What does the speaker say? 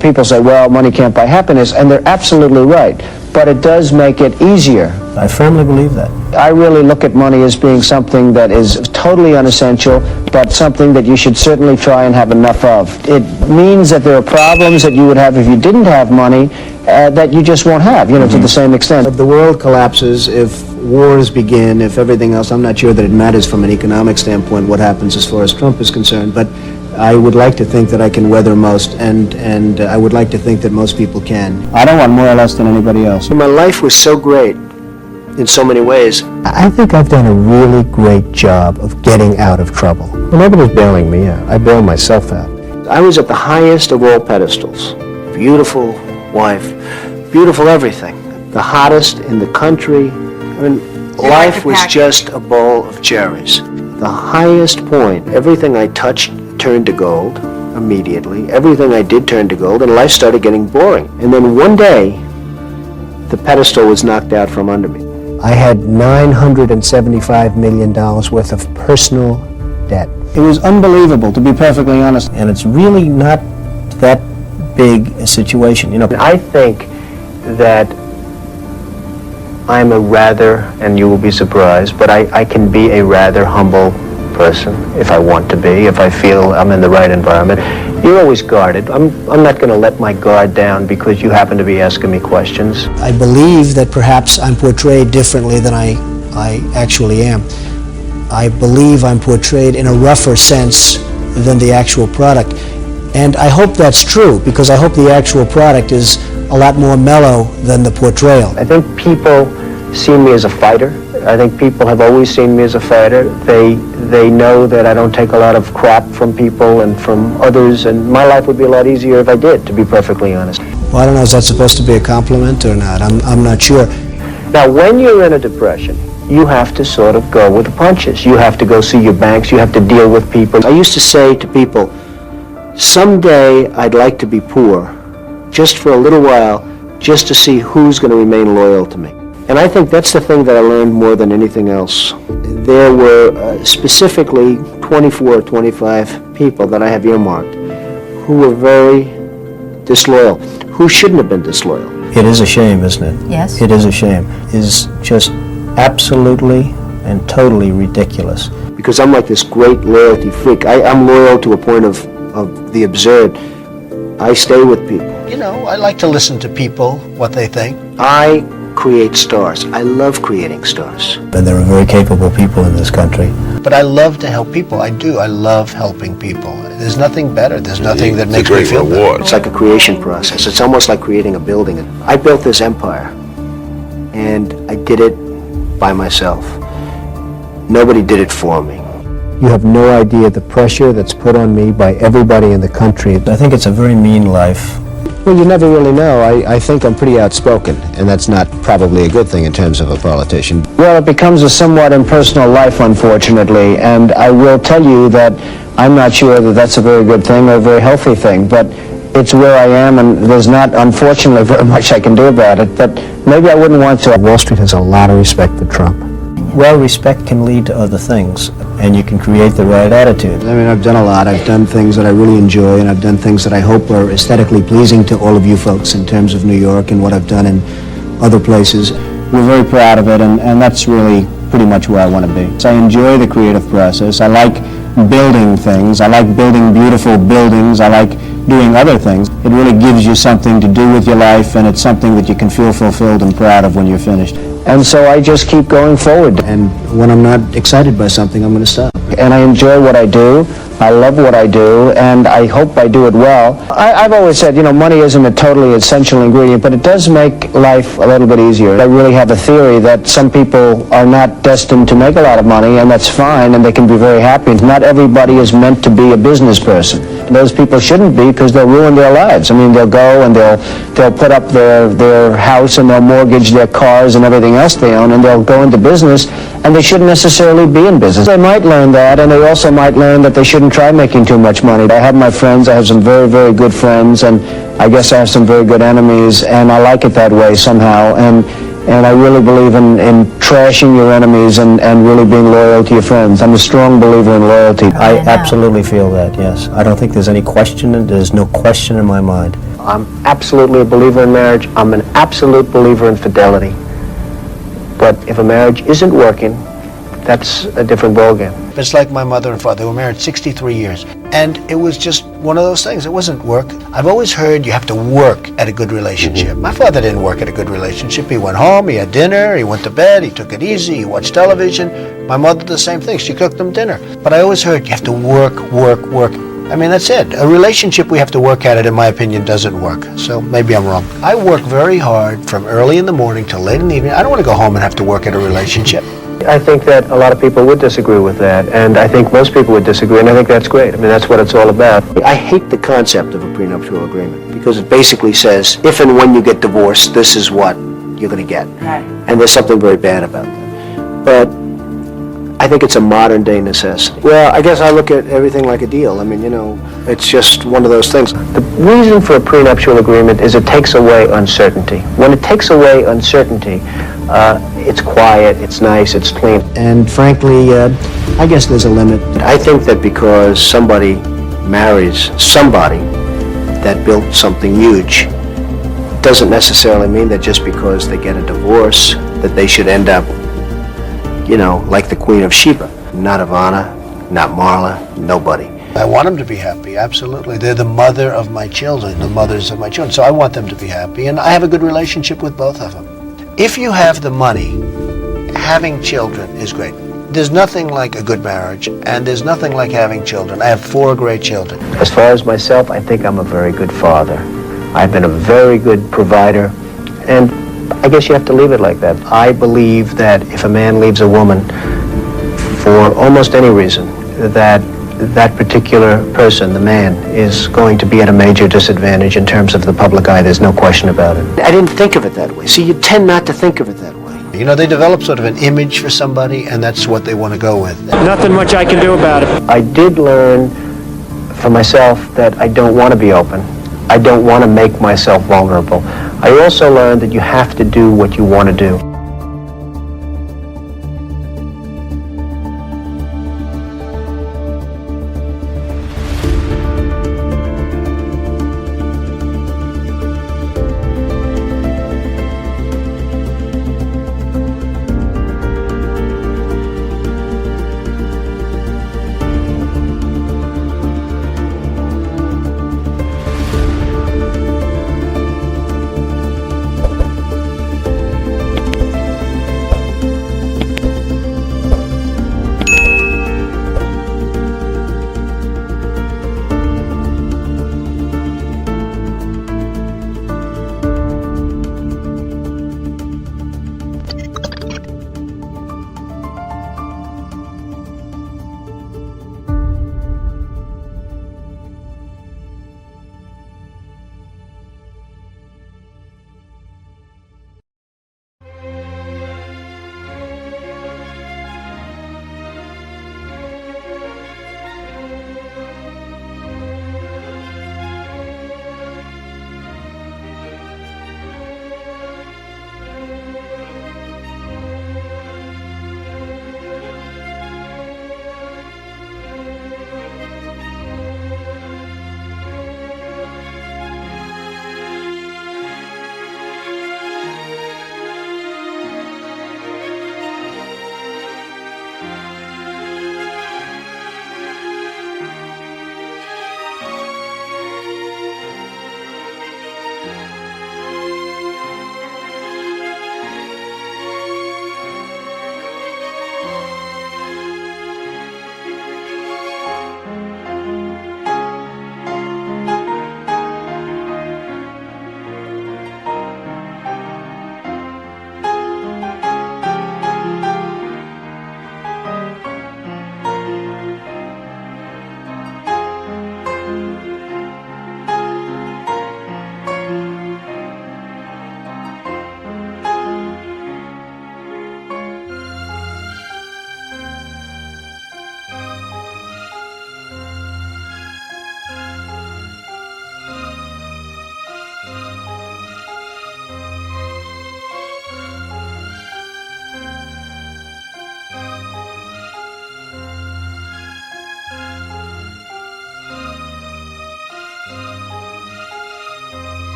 People say, well, money can't buy happiness, and they're absolutely right. But it does make it easier. I firmly believe that. I really look at money as being something that is totally unessential, but something that you should certainly try and have enough of. It means that there are problems that you would have if you didn't have money that you just won't have, to the same extent. If the world collapses, if wars begin, if everything else, I'm not sure that it matters from an economic standpoint what happens as far as Trump is concerned, but I would like to think that I can weather most, and I would like to think that most people can. I don't want more or less than anybody else. My life was so great in so many ways. I think I've done a really great job of getting out of trouble. Well, nobody's bailing me out. I bail myself out. I was at the highest of all pedestals. Beautiful wife, beautiful everything. The hottest in the country. I mean, life was just a bowl of cherries. The highest point, everything I touched turned to gold immediately. Everything I did turned to gold, and life started getting boring. And then one day, the pedestal was knocked out from under me. I had $975 million worth of personal debt. It was unbelievable, to be perfectly honest. And it's really not that big a situation. I think that I'm a rather, and you will be surprised, but I can be a rather humble person if I want to be, if I feel I'm in the right environment. You're always guarded. I'm not going to let my guard down because you happen to be asking me questions. I believe that perhaps I'm portrayed differently than I actually am. I believe I'm portrayed in a rougher sense than the actual product. And I hope that's true, because I hope the actual product is a lot more mellow than the portrayal. I think people see me as a fighter. I think people have always seen me as a fighter. They know that I don't take a lot of crap from people and from others, and my life would be a lot easier if I did, to be perfectly honest. Well, I don't know, is that supposed to be a compliment or not? I'm not sure. Now, when you're in a depression, you have to sort of go with the punches. You have to go see your banks. You have to deal with people. I used to say to people, someday I'd like to be poor, just for a little while, just to see who's going to remain loyal to me. And I think that's the thing that I learned more than anything else. There were specifically 24 or 25 people that I have earmarked who were very disloyal, who shouldn't have been disloyal. It is a shame, isn't it? Yes. It is a shame. It is just absolutely and totally ridiculous. Because I'm like this great loyalty freak. I'm loyal to a point of the absurd. I stay with people. I like to listen to people, what they think. I create stars. I love creating stars. And there are very capable people in this country. But I love to help people. I do. I love helping people. There's nothing better. There's nothing that makes me feel better. It's like a creation process. It's almost like creating a building. I built this empire, and I did it by myself. Nobody did it for me. You have no idea the pressure that's put on me by everybody in the country. I think it's a very mean life. Well, you never really know. I think I'm pretty outspoken, and that's not probably a good thing in terms of a politician. Well, it becomes a somewhat impersonal life, unfortunately, and I will tell you that I'm not sure that that's a very good thing or a very healthy thing, but it's where I am, and there's not, unfortunately, very much I can do about it, but maybe I wouldn't want to. Wall Street has a lot of respect for Trump. Well, respect can lead to other things, and you can create the right attitude. I mean, I've done a lot. I've done things that I really enjoy, and I've done things that I hope are aesthetically pleasing to all of you folks in terms of New York and what I've done in other places. We're very proud of it, and that's really pretty much where I want to be. So I enjoy the creative process. I like building things. I like building beautiful buildings. I like doing other things. It really gives you something to do with your life, and it's something that you can feel fulfilled and proud of when you're finished. And so I just keep going forward. And when I'm not excited by something, I'm going to stop. And I enjoy what I do. I love what I do, and I hope I do it well. I've always said, money isn't a totally essential ingredient, but it does make life a little bit easier. I really have a theory that some people are not destined to make a lot of money, and that's fine, and they can be very happy. Not everybody is meant to be a business person. Those people shouldn't be, because they'll ruin their lives. I mean, they'll go and they'll put up their house, and they'll mortgage their cars and everything else they own, and they'll go into business, and they shouldn't necessarily be in business. They might learn that, and they also might learn that they shouldn't try making too much money. I have my friends. I have some very, very good friends, and I guess I have some very good enemies, and I like it that way somehow. And I really believe in trashing your enemies and really being loyal to your friends. I'm a strong believer in loyalty. I absolutely feel that, yes. I don't think there's any question, there's no question in my mind. I'm absolutely a believer in marriage. I'm an absolute believer in fidelity. But if a marriage isn't working, that's a different ballgame. It's like my mother and father. They were married 63 years. And it was just one of those things. It wasn't work. I've always heard you have to work at a good relationship. My father didn't work at a good relationship. He went home, he had dinner, he went to bed, he took it easy, he watched television. My mother did the same thing. She cooked them dinner. But I always heard you have to work. I mean, that's it. A relationship we have to work at it, in my opinion, doesn't work. So maybe I'm wrong. I work very hard from early in the morning till late in the evening. I don't want to go home and have to work at a relationship. I think that a lot of people would disagree with that, and I think most people would disagree, and I think that's great. I mean, that's what it's all about. I hate the concept of a prenuptial agreement because it basically says, if and when you get divorced, this is what you're going to get. Right. And there's something very bad about that. But I think it's a modern day necessity. Well, I guess I look at everything like a deal. I mean, it's just one of those things. The reason for a prenuptial agreement is it takes away uncertainty. When it takes away uncertainty, it's quiet, it's nice, it's clean. And frankly, I guess there's a limit. I think that because somebody marries somebody that built something huge, doesn't necessarily mean that just because they get a divorce, that they should end up, like the Queen of Sheba. Not Ivana, not Marla, nobody. I want them to be happy, absolutely. They're the mother of my children, the mothers of my children. So I want them to be happy, and I have a good relationship with both of them. If you have the money, having children is great. There's nothing like a good marriage, and there's nothing like having children. I have 4 great children. As far as myself, I think I'm a very good father. I've been a very good provider, and I guess you have to leave it like that. I believe that if a man leaves a woman for almost any reason, that particular person, the man, is going to be at a major disadvantage in terms of the public eye. There's no question about it. I didn't think of it that way. See, you tend not to think of it that way. They develop sort of an image for somebody, and that's what they want to go with. Nothing much I can do about it. I did learn for myself that I don't want to be open. I don't want to make myself vulnerable. I also learned that you have to do what you want to do.